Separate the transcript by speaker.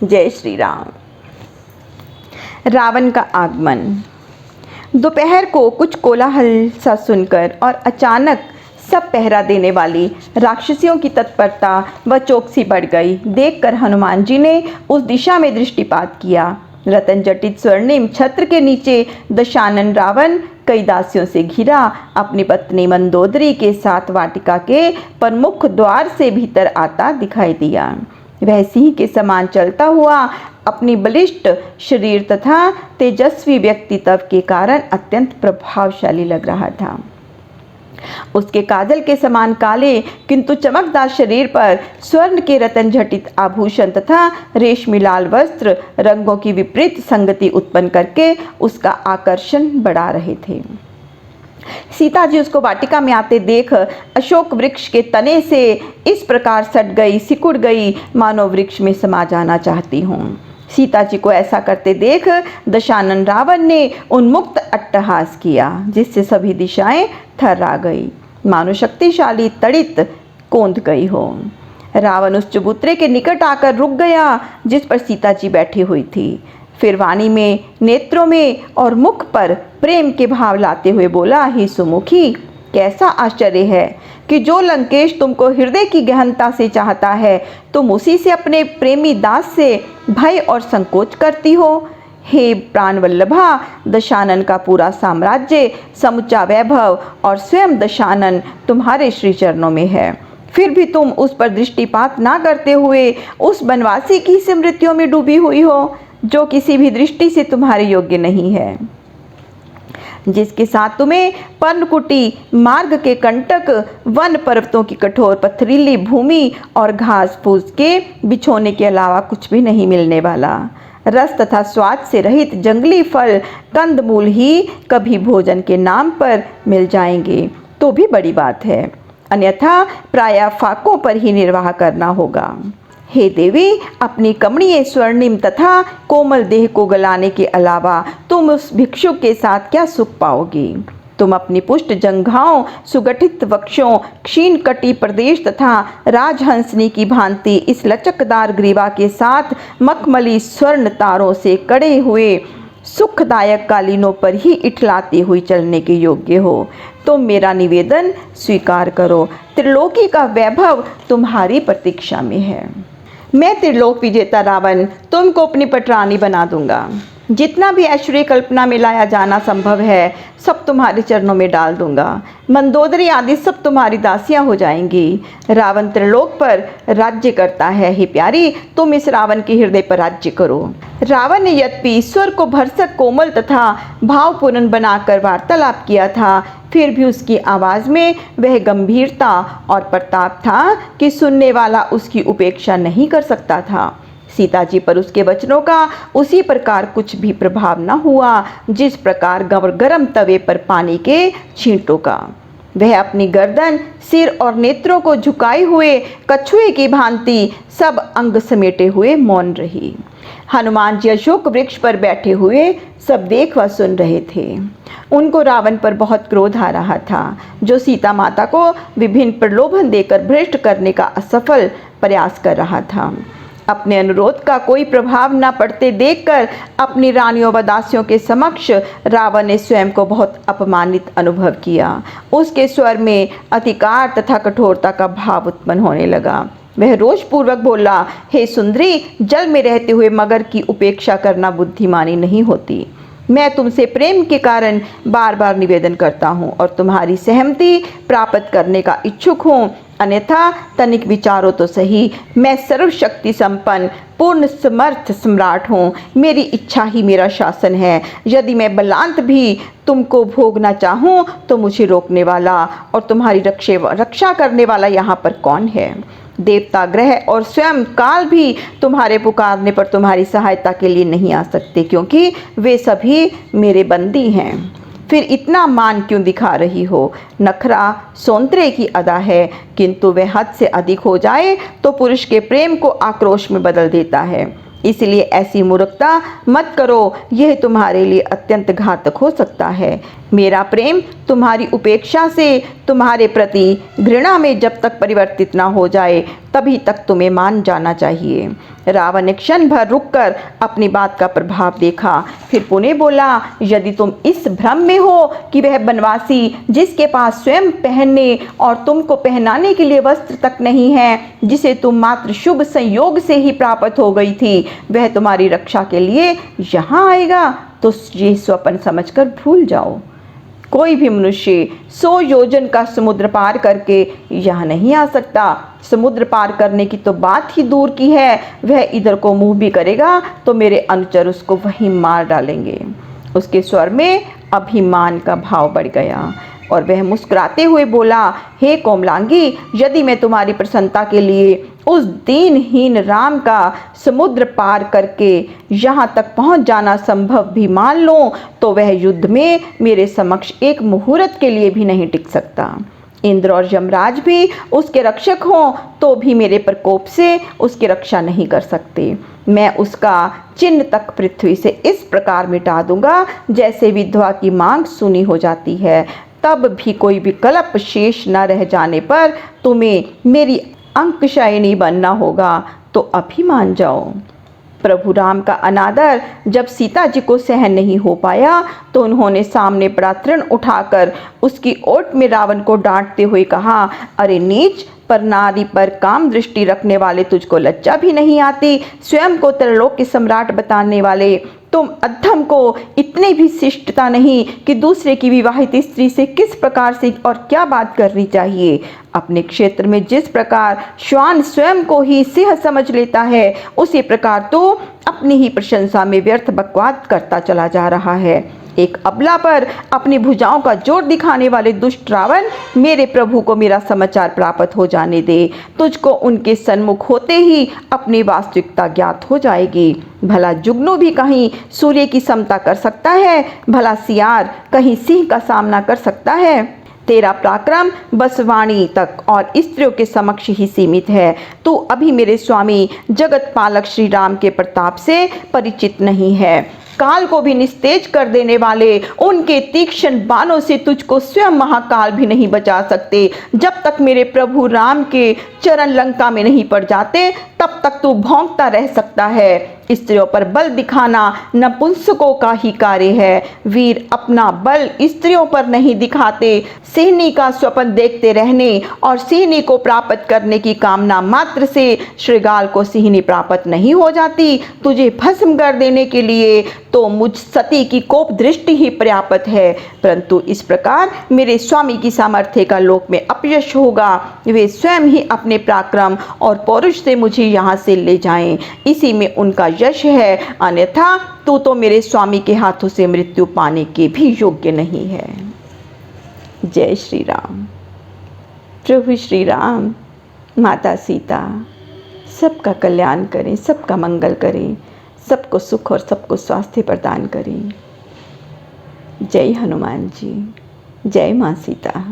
Speaker 1: जय श्री राम। रावण का आगमन। दोपहर को कुछ कोलाहल सा सुनकर और अचानक सब पहरा देने वाली राक्षसियों की तत्परता व चौकसी बढ़ गई देखकर हनुमान जी ने उस दिशा में दृष्टिपात किया। रतन जटित स्वर्णिम छत्र के नीचे दशानन रावण कई दासियों से घिरा अपनी पत्नी मंदोदरी के साथ वाटिका के प्रमुख द्वार से भीतर आता दिखाई दिया। वह सिंह के समान चलता हुआ अपनी बलिष्ठ शरीर तथा तेजस्वी व्यक्तित्व के कारण अत्यंत प्रभावशाली लग रहा था। उसके काजल के समान काले किंतु चमकदार शरीर पर स्वर्ण के रतन जटित आभूषण तथा रेशमी लाल वस्त्र रंगों की विपरीत संगति उत्पन्न करके उसका आकर्षण बढ़ा रहे थे। सीता जी उसको वाटिका में आते देख अशोक वृक्ष के तने से इस प्रकार सट गई, सिकुड़ गई मानो वृक्ष में समा जाना चाहती हूँ। सीता जी को ऐसा करते देख दशानन रावण ने उन्मुक्त अट्टहास किया जिससे सभी दिशाएं थर्रा गई, मानो शक्तिशाली तड़ित कौंध गई हो। रावण उस चबूतरे के निकट आकर रुक गया जिस पर सीता जी बैठी हुई थी। फिर वाणी में, नेत्रों में और मुख पर प्रेम के भाव लाते हुए बोला, हे सुमुखी, कैसा आश्चर्य है कि जो लंकेश तुमको हृदय की गहनता से चाहता है तुम उसी से अपने प्रेमी दास से भय और संकोच करती हो। हे प्राणवल्लभा, दशानन का पूरा साम्राज्य, समुचा वैभव और स्वयं दशानन तुम्हारे श्री चरणों में है, फिर भी तुम उस पर दृष्टिपात ना करते हुए उस वनवासी की स्मृतियों में डूबी हुई हो जो किसी भी दृष्टि से तुम्हारे योग्य नहीं है, जिसके साथ तुम्हें पर्णकुटी मार्ग के कंटक, वन पर्वतों की कठोर पथरीली भूमि और घास फूस के बिछोने के अलावा कुछ भी नहीं मिलने वाला। रस तथा स्वाद से रहित जंगली फल कंदमूल ही कभी भोजन के नाम पर मिल जाएंगे तो भी बड़ी बात है, अन्यथा प्रायः फाकों पर ही निर्वाह करना होगा। हे देवी, अपनी कमनीय स्वर्णिम तथा कोमल देह को गलाने के अलावा तुम उस भिक्षुक के साथ क्या सुख पाओगी? तुम अपनी पुष्ट जंघाओं, सुगठित वक्षों, क्षीण कटी प्रदेश तथा राजहंसनी की भांति इस लचकदार ग्रीवा के साथ मखमली स्वर्ण तारों से कड़े हुए सुखदायक कालीनों पर ही इठलाती हुई चलने के योग्य हो। तुम मेरा निवेदन स्वीकार करो, त्रिलोकी का वैभव तुम्हारी प्रतीक्षा में है। मैं त्रिलोक विजेता रावण तुमको अपनी पटरानी बना दूंगा। जितना भी ऐश्वर्य कल्पना में लाया जाना संभव है सब तुम्हारे चरणों में डाल दूंगा। मंदोदरी आदि सब तुम्हारी दासियां हो जाएंगी। रावण त्रिलोक पर राज्य करता है। हे प्यारी, तुम इस रावण के हृदय पर राज्य करो। रावण ने यद्यपि स्वर को भरसक कोमल तथा भावपूर्ण बनाकर वार्तालाप किया था, फिर भी उसकी आवाज़ में वह गंभीरता और प्रताप था कि सुनने वाला उसकी उपेक्षा नहीं कर सकता था। सीता जी पर उसके वचनों का उसी प्रकार कुछ भी प्रभाव न हुआ जिस प्रकार गरम तवे पर पानी के छींटों का। वह अपनी गर्दन, सिर और नेत्रों को झुकाए हुए कछुए की भांति सब अंग समेटे हुए मौन रही। हनुमान जी अशोक वृक्ष पर बैठे हुए सब देख व सुन रहे थे। उनको रावण पर बहुत क्रोध आ रहा था जो सीता माता को विभिन्न प्रलोभन देकर भ्रष्ट करने का असफल प्रयास कर रहा था। अपने अनुरोध का कोई प्रभाव न पड़ते देखकर अपनी रानियों व दासियों के समक्ष रावण ने स्वयं को बहुत अपमानित अनुभव किया। उसके स्वर में अधिकार तथा कठोरता का भाव उत्पन्न होने लगा। वह रोषपूर्वक बोला, हे सुंदरी, जल में रहते हुए मगर की उपेक्षा करना बुद्धिमानी नहीं होती। मैं तुमसे प्रेम के कारण बार बार निवेदन करता हूँ और तुम्हारी सहमति प्राप्त करने का इच्छुक हूँ, अन्यथा तनिक विचारो तो सही। मैं सर्वशक्ति संपन्न पूर्ण समर्थ सम्राट हूँ। मेरी इच्छा ही मेरा शासन है। यदि मैं बलांत भी तुमको भोगना चाहूँ तो मुझे रोकने वाला और तुम्हारी रक्षा करने वाला यहाँ पर कौन है? देवता, ग्रह और स्वयं काल भी तुम्हारे पुकारने पर तुम्हारी सहायता के लिए नहीं आ सकते, क्योंकि वे सभी मेरे बंदी हैं। फिर इतना मान क्यों दिखा रही हो? नखरा सौंदर्य की अदा है, किंतु वह हद से अधिक हो जाए तो पुरुष के प्रेम को आक्रोश में बदल देता है। इसलिए ऐसी मूर्खता मत करो, यह तुम्हारे लिए अत्यंत घातक हो सकता है। मेरा प्रेम तुम्हारी उपेक्षा से तुम्हारे प्रति घृणा में जब तक परिवर्तित ना हो जाए तभी तक तुम्हें मान जाना चाहिए। रावण ने क्षण भर रुककर अपनी बात का प्रभाव देखा, फिर पुनः बोला, यदि तुम इस भ्रम में हो कि वह बनवासी जिसके पास स्वयं पहनने और तुमको पहनाने के लिए वस्त्र तक नहीं है, जिसे तुम मात्र शुभ संयोग से ही प्राप्त हो गई थी, वह तुम्हारी रक्षा के लिए यहाँ आएगा, तो ये स्वप्न समझकर भूल जाओ। कोई भी मनुष्य 100 योजन का समुद्र पार करके यहाँ नहीं आ सकता। समुद्र पार करने की तो बात ही दूर की है, वह इधर को मुंह भी करेगा तो मेरे अनुचर उसको वहीं मार डालेंगे। उसके स्वर में अभिमान का भाव बढ़ गया और वह मुस्कुराते हुए बोला, हे कोमलांगी, यदि मैं तुम्हारी प्रसन्नता के लिए उस दीनहीन राम का समुद्र पार करके यहाँ तक पहुँच जाना संभव भी मान लूँ तो वह युद्ध में मेरे समक्ष एक मुहूर्त के लिए भी नहीं टिक सकता। इंद्र और यमराज भी उसके रक्षक हों तो भी मेरे प्रकोप से उसकी रक्षा नहीं कर सकते। मैं उसका चिन्ह तक पृथ्वी से इस प्रकार मिटा दूंगा जैसे विधवा की मांग सूनी हो जाती है। तब भी कोई विकल्प शेष न रह जाने पर तुम्हें मेरी अंकशायिनी बनना होगा, तो अभी मान जाओ। प्रभु राम का अनादर जब सीता जी को सहन नहीं हो पाया तो उन्होंने सामने पड़ा तृण उठाकर उसकी ओट में रावण को डांटते हुए कहा, अरे नीच, पर नारी पर काम दृष्टि रखने वाले तुझको लज्जा भी नहीं आती? स्वयं को त्रैलोक के सम्राट बताने वाले तुम अधम को इतनी भी शिष्टता नहीं कि दूसरे की विवाहित स्त्री से किस प्रकार से और क्या बात करनी चाहिए। अपने क्षेत्र में जिस प्रकार श्वान स्वयं को ही सिंह समझ लेता है, उसी प्रकार तो अपनी ही प्रशंसा में व्यर्थ बकवाद करता चला जा रहा है। एक अबला पर अपनी भुजाओं का जोर दिखाने वाले दुष्ट रावण, मेरे प्रभु को मेरा समाचार प्राप्त हो जाने दे। तुझको उनके सन्मुख होते ही अपनी वास्तविकता ज्ञात हो जाएगी। भला जुगनू भी कहीं सूर्य की समता कर सकता है? भला सियार कहीं सिंह का सामना कर सकता है? तेरा पराक्रम बस वाणी तक और स्त्रियों के समक्ष ही सीमित है। तू अभी मेरे स्वामी जगत पालक श्री राम के प्रताप से परिचित नहीं है। काल को भी निस्तेज कर देने वाले उनके तीक्ष्ण बाणों से तुझको स्वयं महाकाल भी नहीं बचा सकते। जब तक मेरे प्रभु राम के चरण लंका में नहीं पड़ जाते तब तक तू भौंकता रह सकता है। स्त्रियों पर बल दिखाना नपुंसकों का ही कार्य है। वीर अपना बल स्त्रियों पर नहीं दिखाते। सिंहनी का स्वप्न देखते रहने और सिंहनी को प्राप्त करने की कामना मात्र से श्रृगाल को सिंहनी प्राप्त नहीं हो जाती। तुझे भस्म कर देने के लिए तो मुझ सती की कोप दृष्टि ही पर्याप्त है, परंतु इस प्रकार मेरे स्वामी की सामर्थ्य का लोक में अपयश होगा। वे स्वयं ही अपने पराक्रम और पौरुष से मुझे यहाँ से ले जाएं, इसी में उनका यश है। अन्यथा तू तो मेरे स्वामी के हाथों से मृत्यु पाने के भी योग्य नहीं है। जय श्री राम। प्रभु श्री राम, माता सीता सबका कल्याण करें, सबका मंगल करें, सबको सुख और सबको स्वास्थ्य प्रदान करें। जय हनुमान जी, जय माँ सीता।